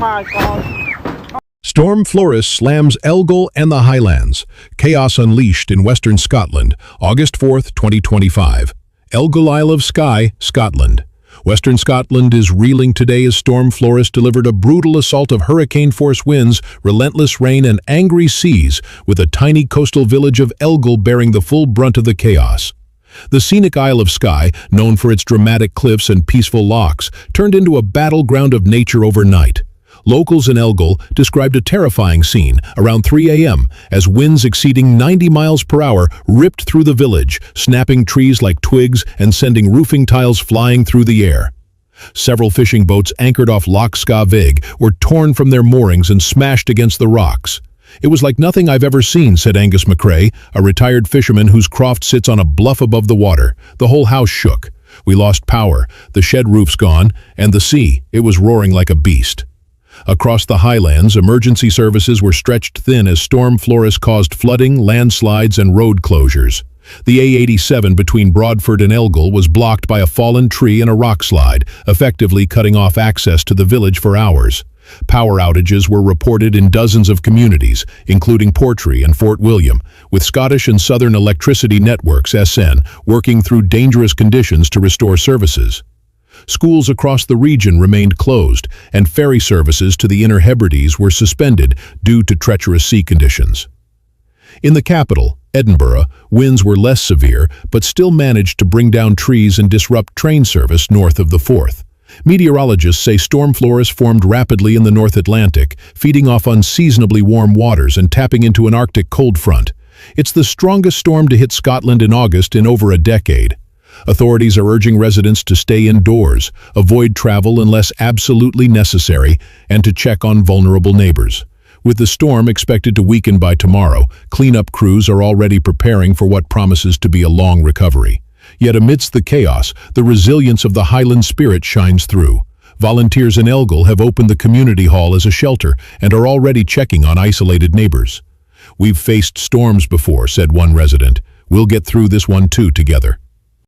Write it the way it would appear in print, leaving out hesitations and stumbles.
my God. Storm Floris slams Elgol and the Highlands. Chaos unleashed in western Scotland, August 4th, 2025. Elgol, Isle of Skye, Scotland. Western Scotland is reeling today as Storm Floris delivered a brutal assault of hurricane-force winds, relentless rain, and angry seas, with a tiny coastal village of Elgol bearing the full brunt of the chaos. The scenic Isle of Skye, known for its dramatic cliffs and peaceful lochs, turned into a battleground of nature overnight. Locals in Elgol described a terrifying scene around 3 a.m. as winds exceeding 90 miles per hour ripped through the village, snapping trees like twigs and sending roofing tiles flying through the air. Several fishing boats anchored off Loch Scavig were torn from their moorings and smashed against the rocks. "It was like nothing I've ever seen," said Angus McRae, a retired fisherman whose croft sits on a bluff above the water. "The whole house shook. We lost power, the shed roof's gone, and the sea, it was roaring like a beast." Across the Highlands, emergency services were stretched thin as Storm Floris caused flooding, landslides, and road closures. The A87 between Broadford and Elgol was blocked by a fallen tree and a rock slide, effectively cutting off access to the village for hours. Power outages were reported in dozens of communities, including Portree and Fort William, with Scottish and Southern Electricity Networks (SN) working through dangerous conditions to restore services. Schools across the region remained closed, and ferry services to the Inner Hebrides were suspended due to treacherous sea conditions. In the capital, Edinburgh, winds were less severe, but still managed to bring down trees and disrupt train service north of the Forth. Meteorologists say Storm Floris formed rapidly in the North Atlantic, feeding off unseasonably warm waters and tapping into an Arctic cold front. It's the strongest storm to hit Scotland in August in over a decade. Authorities are urging residents to stay indoors, avoid travel unless absolutely necessary, and to check on vulnerable neighbors. With the storm expected to weaken by tomorrow, cleanup crews are already preparing for what promises to be a long recovery. Yet amidst the chaos, the resilience of the Highland spirit shines through. Volunteers in Elgol have opened the community hall as a shelter and are already checking on isolated neighbors. "We've faced storms before," said one resident. "We'll get through this one too together."